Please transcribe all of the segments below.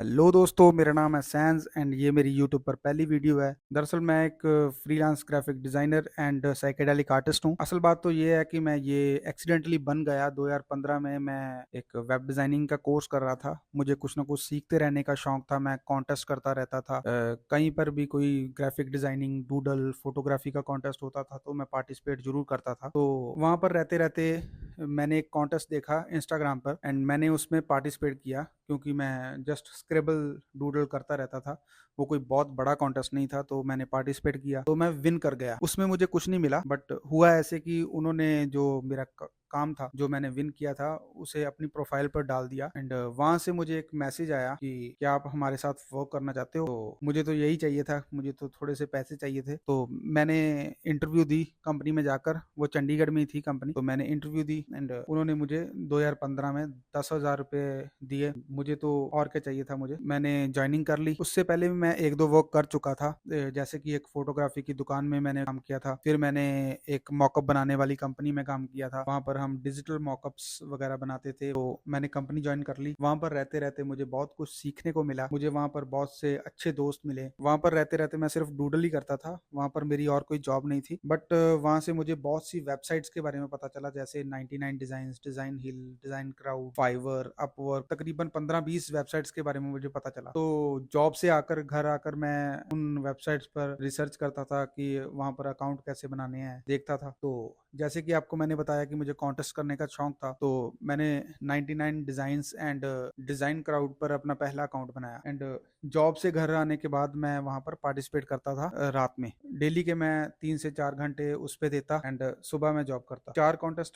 Hello दोस्तों, मेरा नाम है सैन्स एंड ये मेरी यूट्यूब पर पहली वीडियो है। दरअसल मैं एक freelance graphic designer and psychedelic artist हूँ। असल बात तो ये है कि मैं ये एक्सीडेंटली बन गया 2015 में। मैं एक वेब डिज़ाइनिंग का कोर्स कर रहा था। मुझे कुछ ना कुछ सीखते रहने का शौक था। मैं कॉन्टेस्ट करता रहता था। कहीं पर भी कोई ग्राफिक डिज़ाइनिंग, डूडल, फोटोग्राफी का कॉन्टेस्ट होता था तो मैं पार्टिसिपेट जरूर करता था। तो वहाँ पर रहते रहते मैंने एक कॉन्टेस्ट देखा इंस्टाग्राम पर एंड मैंने उसमें पार्टिसिपेट किया, क्योंकि मैं जस्ट स्क्रिबल डूडल करता रहता था। वो कोई बहुत बड़ा कॉन्टेस्ट नहीं था, तो मैंने पार्टिसिपेट किया तो मैं विन कर गया। उसमें मुझे कुछ नहीं मिला, बट हुआ ऐसे कि उन्होंने जो मेरा काम था, जो मैंने विन किया था, उसे अपनी प्रोफाइल पर डाल दिया एंड वहां से मुझे एक मैसेज आया कि क्या आप हमारे साथ वर्क करना चाहते हो। तो मुझे तो यही चाहिए था, मुझे तो थोड़े से पैसे चाहिए थे। तो मैंने इंटरव्यू दी कंपनी में जाकर। वो चंडीगढ़ में ही थी कंपनी। तो मैंने इंटरव्यू दी एंड उन्होंने मुझे 2015 में 10,000 रुपये दिए। मुझे तो और क्या चाहिए था। मैंने ज्वाइनिंग कर ली। उससे पहले भी मैं एक दो वर्क कर चुका था, जैसे कि एक फोटोग्राफी की दुकान में मैंने काम किया था। फिर मैंने एक मॉकअप बनाने वाली कंपनी में काम किया था। वहां पर हम डिजिटल मॉकअप्स वगैरह बनाते थे। तो मैंने कंपनी ज्वाइन कर ली। वहां पर रहते रहते मुझे बहुत कुछ सीखने को मिला। मुझे वहां पर बहुत से अच्छे दोस्त मिले। वहां पर रहते रहते मैं सिर्फ डूडल ही करता था। वहां पर मेरी और कोई जॉब नहीं थी, बट वहां से मुझे बहुत सी वेबसाइट्स के बारे में पता चला, जैसे 99 डिजाइन, डिजाइन हिल, डिजाइन क्राउड, फाइवर, अपवर्क। तकरीबन 15-20 वेबसाइट्स के बारे में मुझे पता चला। तो जॉब से आकर घर आकर मैं उन वेबसाइट्स पर रिसर्च करता था कि वहां पर अकाउंट कैसे बनाने हैं, देखता था। तो जैसे कि आपको मैंने बताया कि मुझे कॉन्टेस्ट करने का शौक था, तो मैंने 99 डिजाइन्स एंड डिजाइन क्राउड पर अपना पहला अकाउंट बनाया एंड जॉब से घर आने के बाद मैं वहां पर पार्टिसिपेट करता था। रात में डेली के मैं 3 से 4 घंटे उस पर देता एंड सुबह मैं जॉब करता। 4 कॉन्टेस्ट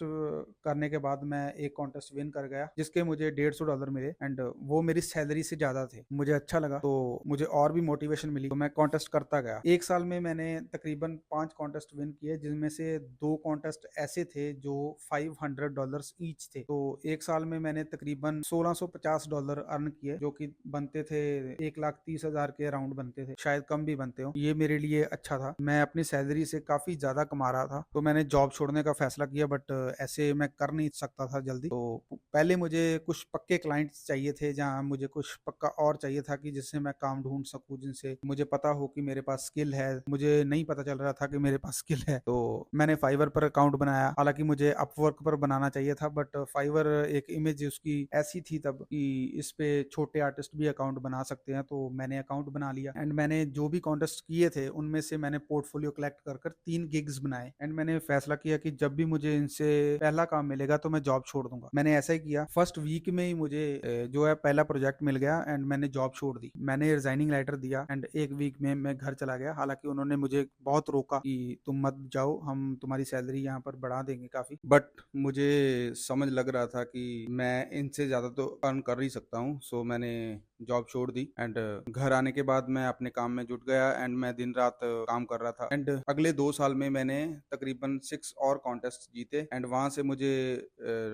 करने के बाद मैं एक कॉन्टेस्ट विन कर गया, जिसके मुझे $150 मिले एंड वो मेरी सैलरी से ज्यादा थे। मुझे अच्छा लगा, तो मुझे और भी मोटिवेशन मिली, तो मैं कॉन्टेस्ट करता गया। एक साल में मैंने तकरीबन 5 कॉन्टेस्ट विन किए, जिनमें से 2 कॉन्टेस्ट ऐसे थे जो $500 ईच थे। तो एक साल में मैंने तकरीबन $1650 अर्न किए, जो कि बनते थे 1,30,000 के अराउंड बनते थे, शायद कम भी बनते हो। ये मेरे लिए अच्छा था। मैं अपनी सैलरी से काफी ज्यादा कमा रहा था, तो मैंने जॉब छोड़ने का फैसला किया। बट ऐसे मैं कर नहीं सकता था जल्दी। तो पहले मुझे कुछ पक्के क्लाइंट्स चाहिए थे, जहाँ मुझे कुछ पक्का और चाहिए था कि जिससे मैं काम ढूंढ सकूं, जिनसे मुझे पता हो कि मेरे पास स्किल है। मुझे नहीं पता चल रहा था कि मेरे पास स्किल है। तो मैंने फाइवर पर अकाउंट बनाया। हालांकि मुझे अपवर्क पर बनाना चाहिए था, बट फाइवर एक इमेज उसकी ऐसी थी तब कि इस पे छोटे आर्टिस्ट भी अकाउंट बना सकते हैं। तो मैंने अकाउंट बना लिया एंड मैंने जो भी कॉन्टेस्ट किए थे उनमें से मैंने पोर्टफोलियो कलेक्ट कर कर 3 गिग्स बनाए एंड मैंने फैसला किया कि जब भी मुझे इनसे पहला काम मिलेगा तो मैं जॉब छोड़ दूंगा। मैंने ऐसा ही किया। फर्स्ट वीक में ही मुझे जो है पहला प्रोजेक्ट मिल गया एंड मैंने जॉब छोड़ दी। मैंने रिजाइनिंग लेटर दिया एंड एक वीक में मैं घर चला गया। हालांकि उन्होंने मुझे बहुत रोका कि तुम मत जाओ, हम तुम्हारी सैलरी यहाँ पर बढ़ा देंगे काफी। बट मुझे समझ लग रहा था कि मैं इनसे ज्यादा तो अर्न कर ही सकता हूँ। सो मैंने जॉब छोड़ दी एंड घर आने के बाद मैं अपने काम में जुट गया एंड मैं दिन रात काम कर रहा था। एंड अगले 2 साल में मैंने तकरीबन 6 और कॉन्टेस्ट जीते एंड वहां से मुझे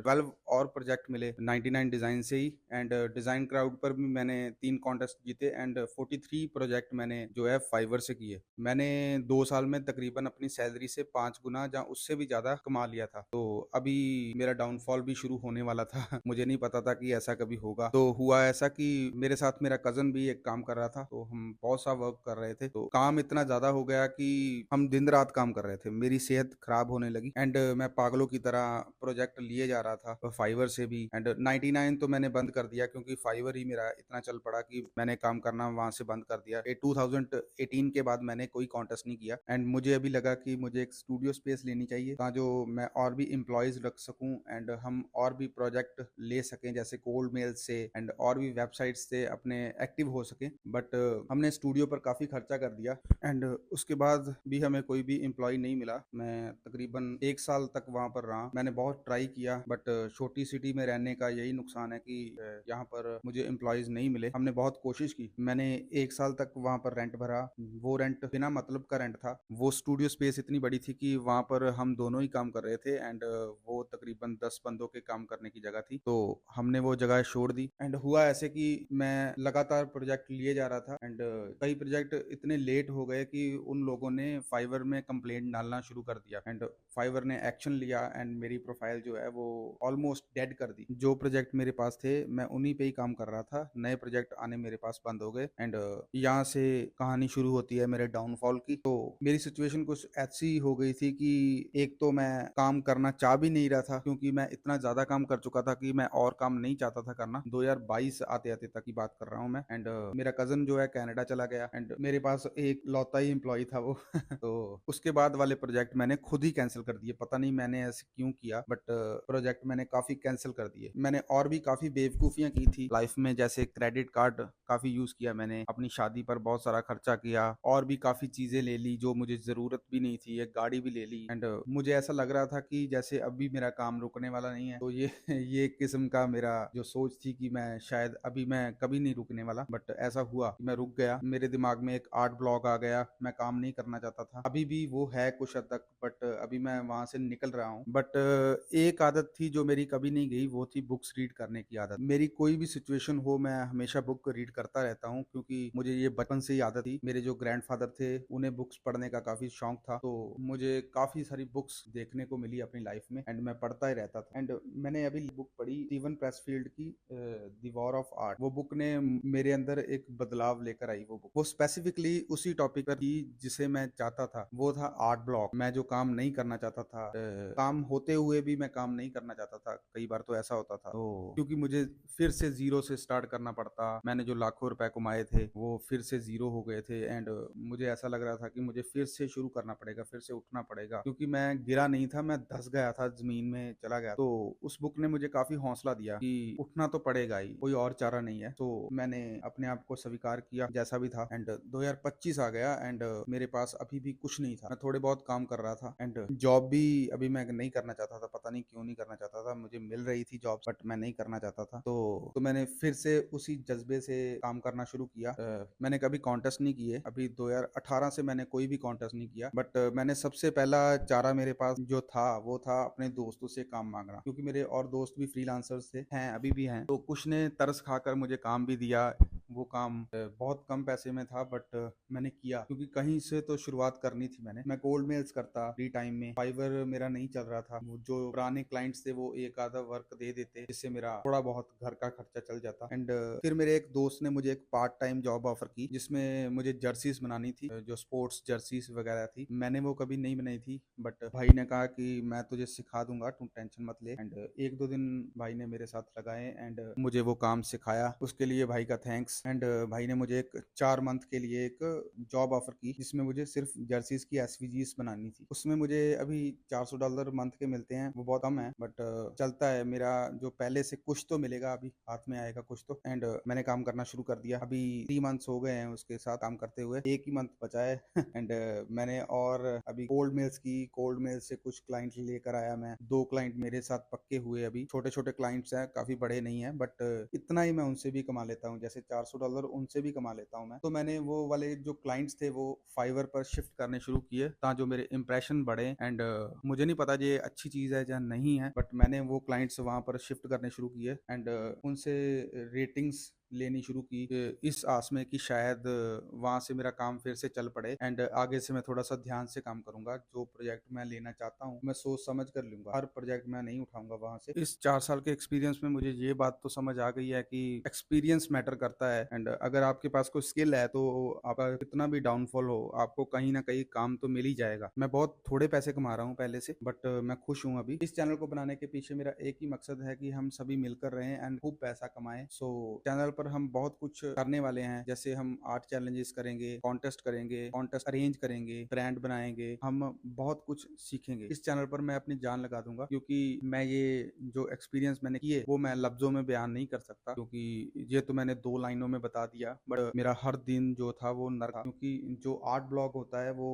12 और प्रोजेक्ट मिले 99 डिजाइन से ही। एंड डिजाइन क्राउड पर भी मैंने 3 कॉन्टेस्ट जीते एंड 43 प्रोजेक्ट मैंने जो है फाइवर से किए। मैंने 2 साल में तकरीबन अपनी सैलरी से 5 गुना या उससे भी ज्यादा कमा लिया था। तो अभी मेरा डाउनफॉल भी शुरू होने वाला था। मुझे नहीं पता था कि ऐसा कभी होगा। तो हुआ ऐसा कि मेरे साथ मेरा कजन भी एक काम कर रहा था, तो हम बहुत सा वर्क कर रहे थे। तो काम इतना ज्यादा हो गया कि हम दिन रात काम कर रहे थे। मेरी सेहत खराब होने लगी एंड मैं पागलों की तरह प्रोजेक्ट लिए जा रहा था फाइवर से भी। एंड 99 तो मैंने बंद कर दिया, क्योंकि फाइवर ही मेरा इतना चल पड़ा कि मैंने काम करना वहां से बंद कर दिया। 2018 के बाद मैंने कोई कॉन्टेस्ट नहीं किया एंड मुझे अभी लगा कि मुझे एक स्टूडियो स्पेस लेनी चाहिए, ताकि जो मैं और भी एम्प्लॉयज रख सकूं एंड हम और भी प्रोजेक्ट ले सकें, जैसे कोल्ड मेल से एंड और भी वेबसाइट से अपने एक्टिव हो सके। बट हमने स्टूडियो पर काफी खर्चा कर दिया एंड उसके बाद भी हमें कोई भी एम्प्लॉय नहीं मिला। मैं तकरीबन 1 साल तक वहां पर रहा। मैंने बहुत ट्राई किया, बट छोटी सिटी में रहने का यही नुकसान है कि यहाँ पर मुझे एम्प्लॉयज नहीं मिले। हमने बहुत कोशिश की। मैंने 1 साल तक वहां पर रेंट भरा। वो रेंट बिना मतलब का रेंट था। वो स्टूडियो स्पेस इतनी बड़ी थी कि वहां पर हम दोनों ही काम कर रहे थे एंड वो तकरीबन 10 बंदों के काम करने की जगह थी। तो हमने वो जगह छोड़ दी एंड हुआ ऐसे कि मैं मैं लगातार प्रोजेक्ट लिए जा रहा था एंड कई प्रोजेक्ट इतने लेट हो गए कि उन लोगों ने फाइवर में कंप्लेंट डालना शुरू कर दिया एंड फाइवर ने एक्शन लिया एंड मेरी प्रोफाइल जो है वो ऑलमोस्ट डेड कर दी। जो प्रोजेक्ट मेरे पास थे मैं उन्हीं पे ही काम कर रहा था, नए प्रोजेक्ट आने मेरे पास बंद हो गए एंड यहाँ से कहानी शुरू होती है मेरे डाउनफॉल की। तो मेरी सिचुएशन कुछ ऐसी हो गई थी कि एक तो मैं काम करना चाह भी नहीं रहा था क्योंकि मैं इतना ज्यादा काम कर चुका था कि मैं और काम नहीं चाहता था करना। 2022 आते आते तक की बात कर रहा हूँ मैं एंड मेरा कजन जो है कनाडा चला गया एंड मेरे पास एक लौता ही एम्प्लॉय था वो तो उसके बाद वाले प्रोजेक्ट मैंने खुद ही कैंसिल कर दिए। पता नहीं मैंने ऐसे क्यों किया बट प्रोजेक्ट मैंने काफी कैंसिल कर दिए। मैंने और भी काफी बेवकूफियां की थी लाइफ में, जैसे क्रेडिट कार्ड काफी यूज किया मैंने, अपनी शादी पर बहुत सारा खर्चा किया और भी काफी चीजें ले ली जो मुझे जरूरत भी नहीं थी, एक गाड़ी भी ले ली एंड मुझे ऐसा लग रहा था कि जैसे अभी मेरा काम रुकने वाला नहीं है। तो ये एक किस्म का मेरा जो सोच थी कि मैं शायद अभी मैं कभी नहीं रुकने वाला, बट ऐसा हुआ कि मैं रुक गया। मेरे दिमाग में एक आर्ट ब्लॉक आ गया, मैं काम नहीं करना चाहता था। अभी भी वो है कुछ हद तक बट अभी मैं वहां से निकल रहा हूँ। बट एक आदत थी जो मेरी कभी नहीं गई, वो थी बुक्स रीड करने की आदत। मेरी कोई भी सिचुएशन हो मैं हमेशा बुक रीड करता रहता हूँ क्योंकि मुझे ये बचपन से ही आदत थी। मेरे जो ग्रैंडफादर थे उन्हें बुक्स पढ़ने का काफी शौक था, तो मुझे काफी सारी बुक्स देखने को मिली अपनी लाइफ में एंड मैं पढ़ता ही रहता था। एंड मैंने अभी बुक पढ़ी स्टीवन प्रेसफील्ड की द वॉर ऑफ आर्ट। वो बुक ने मेरे अंदर एक बदलाव लेकर आई। वो बुक वो स्पेसिफिकली उसी टॉपिक पर थी जिसे मैं चाहता था, वो था आर्ट ब्लॉक। मैं जो काम नहीं करना चाहता था, काम होते हुए भी मैं काम नहीं करना चाहता था। कई बार तो ऐसा होता था, तो क्योंकि मुझे फिर से जीरो से स्टार्ट करना पड़ता। मैंने जो लाखों रुपए कमाए थे वो फिर से जीरो हो गए थे एंड मुझे ऐसा लग रहा था कि मुझे फिर से शुरू करना पड़ेगा, फिर से उठना पड़ेगा क्योंकि मैं गिरा नहीं था, मैं धस गया था, जमीन में चला गया। तो उस बुक ने मुझे काफी हौसला दिया कि उठना तो पड़ेगा ही, कोई और चारा नहीं है। तो मैंने अपने आप को स्वीकार किया जैसा भी था एंड 2025 आ गया एंड मेरे पास अभी भी कुछ नहीं था। मैं थोड़े बहुत काम कर रहा था एंड जॉब भी अभी मैं नहीं करना चाहता था। पता नहीं क्यों नहीं करना चाहता था, मुझे मिल रही थी जॉब बट मैं नहीं करना चाहता था। तो मैंने फिर से उसी जज्बे से काम करना शुरू किया। मैंने कभी कॉन्टेस्ट नहीं किए, अभी 2018 से मैंने कोई भी कॉन्टेस्ट नहीं किया बट मैंने सबसे पहला चारा मेरे पास जो था वो था अपने दोस्तों से काम मांगना, क्योंकि मेरे और दोस्त भी फ्रीलांसर्स थे, हैं अभी भी हैं। तो कुछ ने तरस खाकर मुझे काम भी दिया। वो काम बहुत कम पैसे में था बट मैंने किया क्योंकि कहीं से तो शुरुआत करनी थी। मैं कोल्ड मेल्स करता फ्री टाइम में। फाइवर मेरा नहीं चल रहा था, वो जो पुराने क्लाइंट्स थे वो एक आधा वर्क दे देते जिससे मेरा थोड़ा बहुत घर का खर्चा चल जाता। एंड फिर मेरे एक दोस्त ने मुझे एक पार्ट टाइम जॉब ऑफर की जिसमें मुझे जर्सीज बनानी थी, जो स्पोर्ट्स जर्सीज वगैरह थी। मैंने वो कभी नहीं बनाई थी बट भाई ने कहा कि मैं तुझे सिखा दूंगा, तुम टेंशन मत ले। एंड एक दो दिन भाई ने मेरे साथ लगाए एंड मुझे वो काम सिखाया, उसके लिए भाई का थैंक्स। एंड भाई ने मुझे एक 4 मंथ के लिए एक जॉब ऑफर की जिसमें मुझे सिर्फ जर्सीज की एसवीजीज बनानी थी। उसमें मुझे अभी $400 मंथ के मिलते हैं, वो बहुत कम है बट चलता है। मेरा जो पहले से कुछ तो मिलेगा, अभी हाथ में आएगा कुछ तो। एंड मैंने काम करना शुरू कर दिया। अभी 3 मंथ्स हो गए हैं उसके साथ काम करते हुए, एक ही मंथ बचा है एंड मैंने और अभी कोल्ड मेल्स से कुछ क्लाइंट लेकर आया मैं। 2 क्लाइंट मेरे साथ पक्के हुए, अभी छोटे छोटे क्लाइंट्स हैं, काफी बड़े नहीं है बट इतना ही मैं उनसे भी कमा लेता हूँ, जैसे $400 उनसे भी कमा लेता हूँ मैं। तो मैंने वो वाले जो क्लाइंट्स थे वो फाइवर पर शिफ्ट करने शुरू किए ताकि जो मेरे इंप्रेशन बढ़े। एंड मुझे नहीं पता ये अच्छी चीज है या नहीं है बट मैंने वो क्लाइंट्स वहां पर शिफ्ट करने शुरू किए एंड उनसे रेटिंग्स लेनी शुरू की, इस आस में कि शायद वहां से मेरा काम फिर से चल पड़े एंड आगे से मैं थोड़ा सा ध्यान से काम करूंगा। जो प्रोजेक्ट मैं लेना चाहता हूँ मैं सोच समझ कर लूंगा, हर प्रोजेक्ट मैं नहीं उठाऊंगा वहां से। इस 4 साल के एक्सपीरियंस में मुझे ये बात तो समझ आ गई है कि एक्सपीरियंस मैटर करता है एंड अगर आपके पास कोई स्किल है तो आपका कितना भी डाउनफॉल हो आपको कहीं ना कहीं काम तो मिल ही जाएगा। मैं बहुत थोड़े पैसे कमा रहा हूँ पहले से बट मैं खुश हूँ। अभी इस चैनल को बनाने के पीछे मेरा एक ही मकसद है कि हम सभी मिलकर रहें एंड खूब पैसा कमाएं। सो चैनल पर हम बहुत कुछ करने वाले हैं, जैसे हम आर्ट चैलेंजेस करेंगे, कॉन्टेस्ट अरेंज करेंगे, ब्रांड बनाएंगे, हम बहुत कुछ सीखेंगे। इस चैनल पर मैं अपनी जान लगा दूंगा क्योंकि मैं ये जो एक्सपीरियंस मैंने किए वो मैं लफ्जों में बयान नहीं कर सकता, क्योंकि ये तो मैंने 2 लाइनों में बता दिया बट मेरा हर दिन जो था वो नरक था, क्योंकि जो आर्ट ब्लॉक होता है वो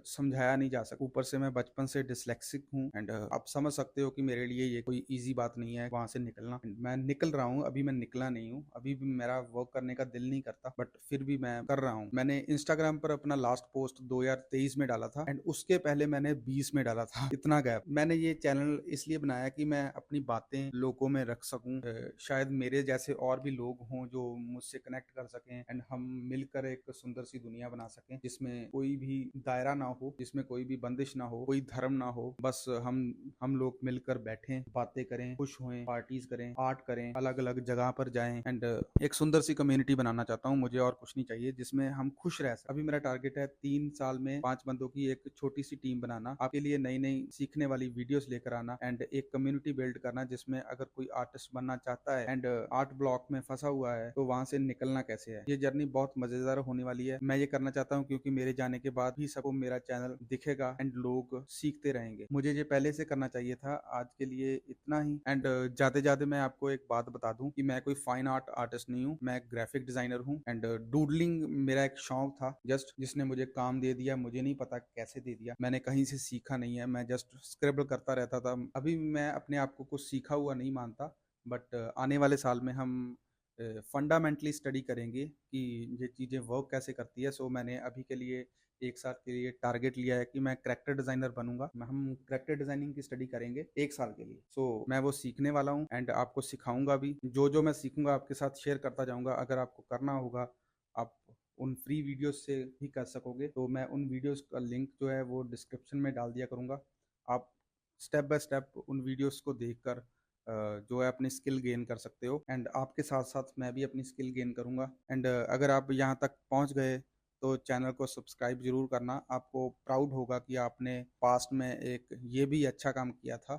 समझाया नहीं जा सकता। ऊपर से मैं बचपन से डिसलेक्सिक हूँ एंड आप समझ सकते हो कि मेरे लिए ये कोई इजी बात नहीं है वहां से निकलना। मैं निकल रहा हूँ, अभी मैं निकला नहीं हूँ, अभी भी मेरा वर्क करने का दिल नहीं करता, बट फिर भी मैं कर रहा हूँ। मैंने इंस्टाग्राम पर अपना लास्ट पोस्ट 2023 में डाला था एंड उसके पहले मैंने 20 में डाला था। इतना गैप। मैंने ये चैनल इसलिए बनाया कि मैं अपनी बातें लोगों में रख सकूं, शायद मेरे जैसे और भी लोग हों जो मुझसे कनेक्ट कर सकें एंड हम मिलकर एक सुंदर सी दुनिया बना सकें जिसमें कोई भी दायरा ना हो, जिसमें कोई भी बंदिश ना हो, कोई धर्म ना हो। बस हम लोग मिलकर बैठें, बातें करें, खुश हों, पार्टीज करें, आर्ट करें, अलग अलग जगह पर जाएं एंड एक सुंदर सी कम्युनिटी बनाना चाहता हूँ। मुझे और कुछ नहीं चाहिए, जिसमें हम खुश रह सकें। अभी मेरा टारगेट है 3 साल में 5 बंदों की एक छोटी सी टीम बनाना, आपके लिए नई नई सीखने वाली वीडियोस लेकर आना एंड एक कम्युनिटी बिल्ड करना जिसमें अगर कोई आर्टिस्ट बनना चाहता है एंड आर्ट ब्लॉक में फंसा हुआ है तो वहां से निकलना कैसे है। ये जर्नी बहुत मजेदार होने वाली है। मैं ये करना चाहता हूँ क्योंकि मेरे जाने के बाद भी सबको मेरा चैनल दिखेगा एंड लोग सीखते रहेंगे। मुझे ये पहले से करना चाहिए था। आज के लिए इतना ही एंड जाते जाते मैं आपको एक बात बता दूं कि मैं कोई फाइन आर्ट आर्टिस्ट नहीं हूँ, मैं एक ग्राफिक डिजाइनर हूँ एंड डूडलिंग मेरा एक शौक था जस्ट, जिसने मुझे काम दे दिया। मुझे नहीं पता कैसे दे दिया, मैंने कहीं से सीखा नहीं है, मैं जस्ट स्क्रिबल करता रहता था। अभी मैं अपने आप को कुछ सीखा हुआ नहीं मानता, बट आने वाले साल में हम फंडामेंटली स्टडी करेंगे कि ये चीज़ें वर्क कैसे करती है। सो मैंने अभी के लिए 1 साल के लिए टारगेट लिया है कि मैं कैरेक्टर डिजाइनर बनूंगा। हम कैरेक्टर डिजाइनिंग की स्टडी करेंगे 1 साल के लिए। सो मैं वो सीखने वाला हूँ एंड आपको सिखाऊंगा भी। जो जो मैं सीखूंगा आपके साथ शेयर करता जाऊंगा। अगर आपको करना होगा आप उन फ्री वीडियोस से भी कर सकोगे, तो मैं उन वीडियोस का लिंक जो है वो डिस्क्रिप्शन में डाल दिया करूंगा। आप स्टेप बाय स्टेप उन वीडियोस को देखकर जो है अपनी स्किल गेन कर सकते हो एंड आपके साथ साथ मैं भी अपनी स्किल गेन करूंगा। एंड अगर आप यहाँ तक पहुँच गए तो चैनल को सब्सक्राइब जरूर करना। आपको प्राउड होगा कि आपने पास्ट में एक ये भी अच्छा काम किया था।